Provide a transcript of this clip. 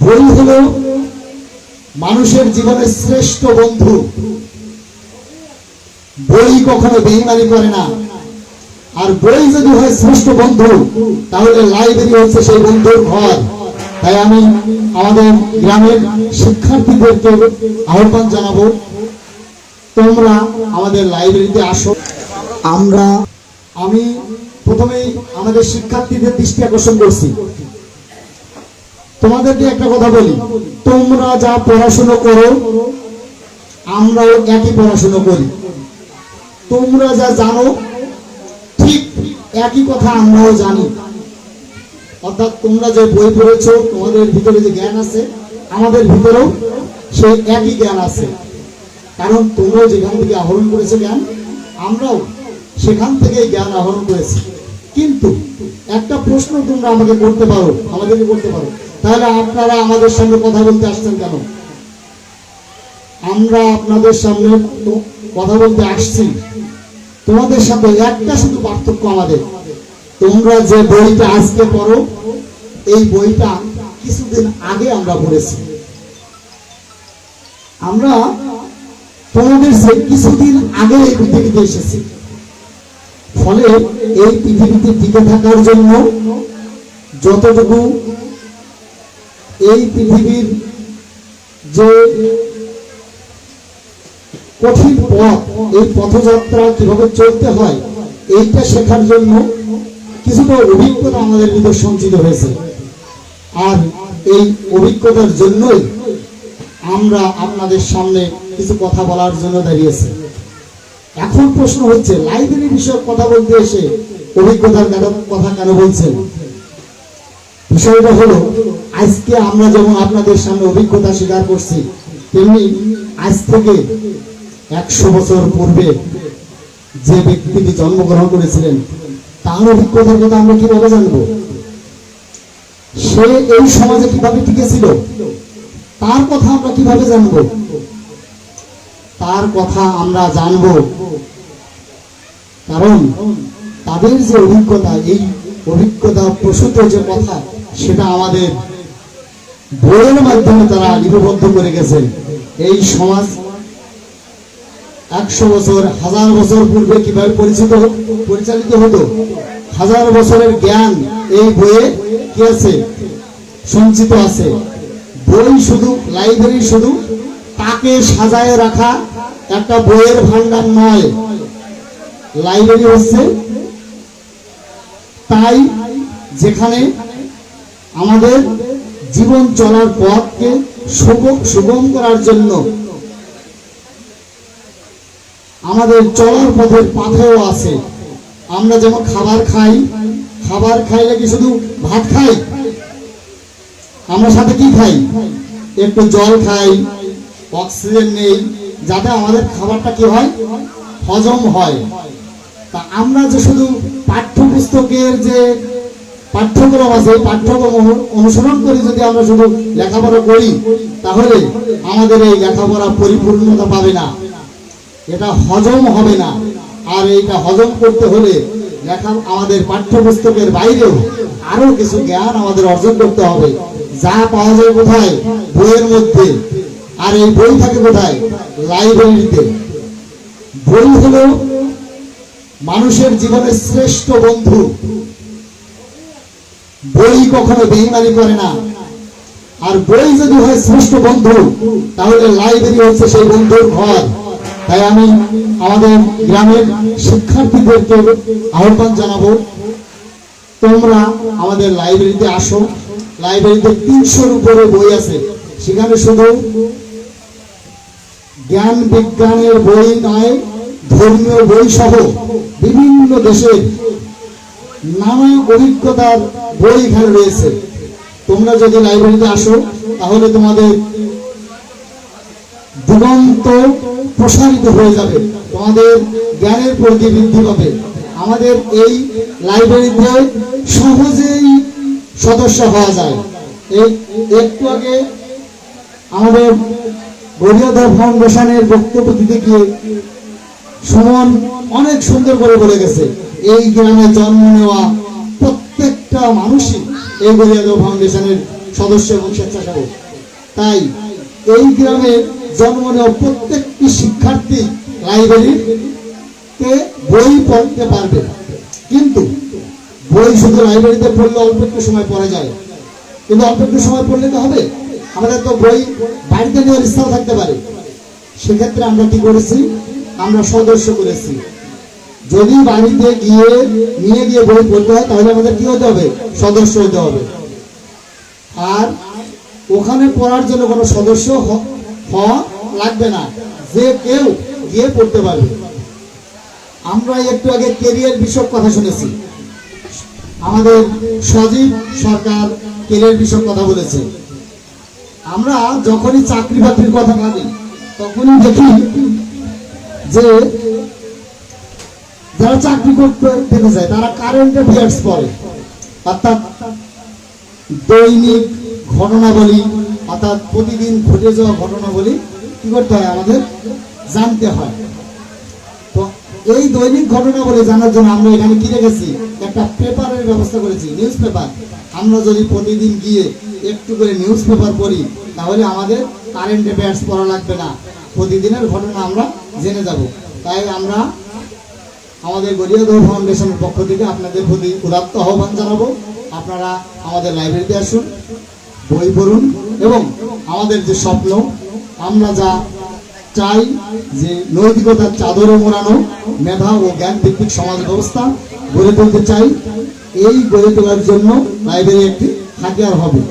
বই হলো মানুষের জীবনের শ্রেষ্ঠ বন্ধু। বই কখনো বেঈমানি করে না। আর বই যদি হয় শ্রেষ্ঠ বন্ধু, তাহলে লাইব্রেরি হচ্ছে সেই বন্ধুর ঘর। তাই আমি আমাদের গ্রামের শিক্ষার্থীদেরকে আহ্বান জানাবো, তোমরা আমাদের লাইব্রেরিতে আসো। আমি প্রথমেই আমাদের শিক্ষার্থীদের দৃষ্টি আকর্ষণ করছি। তোমাদেরকে একটা কথা বলি, তোমরা যা পড়াশোনা করো আমরাও একই পড়াশোনা করি। তোমরা যা জানো ঠিক একই কথা আমরাও জানি। অর্থাৎ তোমরা যে বই পড়েছো, তোমাদের ভিতরে যে জ্ঞান আছে, আমাদের ভিতরেও সেই একই জ্ঞান আছে। কারণ তোমরাও যেখান থেকে আহরণ করেছো জ্ঞান, আমরাও সেখান থেকে জ্ঞান আহরণ করেছি। কিন্তু একটা প্রশ্ন তোমরা আমাকে করতে পারো, আমাদেরকে করতে পারো, তাহলে আপনারা আমাদের সঙ্গে কথা বলতে আসছেন কেন? আমরা আপনাদের সামনে কথা বলতে আসছি, তোমাদের সাথে একটা শুধু পার্থক্য আমাদের, তোমরা যে বইটা আজকে পড়ো এই বইটা কিছুদিন আগে আমরা পড়েছি। আমরা তোমাদের যে কিছুদিন আগে এই পৃথিবীতে এসেছি। ফলে এই পৃথিবীতে টিকে থাকার জন্য যতটুকু এই পৃথিবীর যে কঠিন পথ, এই পথযাত্রা কিভাবে চলতে হয় এইটা শেখার জন্য কিছুটা অভিজ্ঞতা আমাদের ভিতর সঞ্চিত হয়েছে। আর এই অভিজ্ঞতার জন্যই আমরা আপনাদের সামনে কিছু কথা বলার জন্য দাঁড়িয়েছি। এখন প্রশ্ন হচ্ছে, লাইব্রেরি বিষয়ে কথা বলতে এসে অভিজ্ঞতার কথা কেন বলছেন? বিষয়টা হলো, আজকে আমরা যেমন আপনাদের সামনে অভিজ্ঞতা স্বীকার করছি, তেমনি আজ থেকে 100 বছর পূর্বে যে ব্যক্তিটি জন্মগ্রহণ করেছিলেন তার অভিজ্ঞতার কথা আমরা কিভাবে জানবো? সে এই সমাজে কিভাবে টিকেছিল তার কথা আমরা কিভাবে জানবো? তার কথা আমরা জানবো কারণ তাদের যে অভিজ্ঞতা, এই অভিজ্ঞতা প্রসূত যে কথা, সেটা আমাদের বইয়ের মাধ্যমে তারা লিপিবদ্ধ করে গেছেন। এই সমাজ 100 বছর, 1000 বছর পূর্বে কিভাবে পরিচালিত হতো, 1000 বছরের জ্ঞান এই বইয়ে কি আছে, সঞ্চিত আছে। বই শুধু, লাইব্রেরি শুধু তাকে সাজায় রাখা একটা বইয়ের ভান্ডার নয়, লাইব্রেরি হচ্ছে তাই যেখানে আমাদের জীবন চলার পথকে সুগম করার জন্য আমাদের চলার পথের পাথেও আছে। আমরা যেমন খাবার খাই, খাবার খাইলে কি শুধু ভাত খাই? আমরা সাথে কি খাই? একটু জল খাই, অক্সিজেন নেই, যাতে আমাদের খাবারটা কি হয়, হজম হয়। তা আমরা যে শুধু পাঠ্যপুস্তকের যে পাঠ্যক্রম আছে, পাঠ্যক্রম অনুসরণ করি যদি আমরা শুধু লেখাপড়া করি, তাহলে আমাদের এই লেখাপড়া পরিপূর্ণতা পাবে না, এটা হজম হবে না। আর এইটা হজম করতে হলে আমাদের পাঠ্যপুস্তকের বাইরেও আরো কিছু জ্ঞান আমাদের অর্জন করতে হবে, যা পাওয়া যায় কোথায়, বইয়ের মধ্যে। আর এই বই থাকে কোথায়, লাইব্রেরিতে। বই হলো মানুষের জীবনের শ্রেষ্ঠ বন্ধু। বই কখনো বেঈমানি করে না। আর বই যদি হয় শ্রেষ্ঠ বন্ধু, তাহলে লাইব্রেরি হচ্ছে সেই বন্ধুর ঘর। তাই আমি আমাদের গ্রামের শিক্ষার্থীদেরকে আহ্বান জানাবো, তোমরা আমাদের লাইব্রেরিতে আসো। লাইব্রেরিতে 300-র উপরে বই আছে। সেখানে শুধু জ্ঞান বিজ্ঞানের বই নয়, ধর্মীয় বই সহ বিভিন্ন দেশের নানা অভিজ্ঞতার বই এখানে রয়েছে। তোমরা যদি লাইব্রেরিতে আসো তাহলে তোমাদের দিগন্ত প্রসারিত হয়ে যাবে, তোমাদের জ্ঞানের পরিধি বৃদ্ধি পাবে। আমাদের এই লাইব্রেরিতে সহজেই সদস্য হওয়া যায়। এই একটু আগে আমাদের গরিয়াধর ফাউন্ডেশনের বক্তব্য দিতে গিয়ে সুমন অনেক সুন্দর করে বলে গেছে, এই গ্রামে জন্ম নেওয়া প্রত্যেকটা মানুষই এই গরিয়াধর ফাউন্ডেশনের সদস্য এবং স্বেচ্ছাসেবক। তাই এই গ্রামে জন্ম নেওয়া প্রত্যেকটি শিক্ষার্থী লাইব্রেরিতে বই পড়তে পারবে, কিন্তু বই শুধু লাইব্রেরিতে পড়লে অল্প একটু সময় পড়া যায়, কিন্তু অল্প একটু সময় পড়লে তো হবে, আমাদের তো বই বাড়িতে নেওয়ার ইচ্ছা থাকতে পারে। সেক্ষেত্রে আমরা কি করেছি, আমরা সদস্য করেছি। যদি বাড়িতে নিয়ে গিয়ে বই পড়তে হয় তাহলে আমাদের কি হতে হবে, সদস্য হতে হবে। আর ওখানে পড়ার জন্য কোনো সদস্য হওয়া লাগবে না, যে কেউ গিয়ে পড়তে পারবে। আমরা একটু আগে কেরিয়ার বিষয়ক কথা শুনেছি, আমাদের সজীব সরকার কেরিয়ার বিষয়ক কথা বলেছে। আমরা যখনই চাকরি বাকরির কথা ভাবি তখনই দেখি যে যারা চাকরি করতে পেতে যায় তারা কারেন্ট অ্যাফেয়ার্স পড়ে, অর্থাৎ দৈনিক ঘটনাবলী, অর্থাৎ প্রতিদিন ঘটে যাওয়া ঘটনাবলী কি করতে হয়, আমাদের জানতে হয়। তো এই দৈনিক ঘটনাবলী জানার জন্য আমরা এখানে কি রেখেছি, একটা পেপারের ব্যবস্থা করেছি, নিউজ পেপার। আমরা যদি প্রতিদিন গিয়ে একটু করে নিউজ পেপার পড়ি তাহলে আমাদের কারেন্ট অ্যাফেয়ার্স পড়া লাগবে না, প্রতিদিনের ঘটনা আমরা জেনে যাব। তাই আমরা আমাদের গড়িয়াদহ ফাউন্ডেশনের পক্ষ থেকে আপনাদের প্রতি উদাত্ত আহ্বান জানাবো, আপনারা আমাদের লাইব্রেরিতে আসুন, বই পড়ুন এবং আমাদের যে স্বপ্ন, আমরা যা চাই যে নৈতিকতার চাদরে মোড়ানো মেধা ও জ্ঞান ভিত্তিক সমাজ ব্যবস্থা গড়ে তুলতে চাই। এই গড়ে তোলার জন্য লাইব্রেরি একটি হাতিয়ার হবে।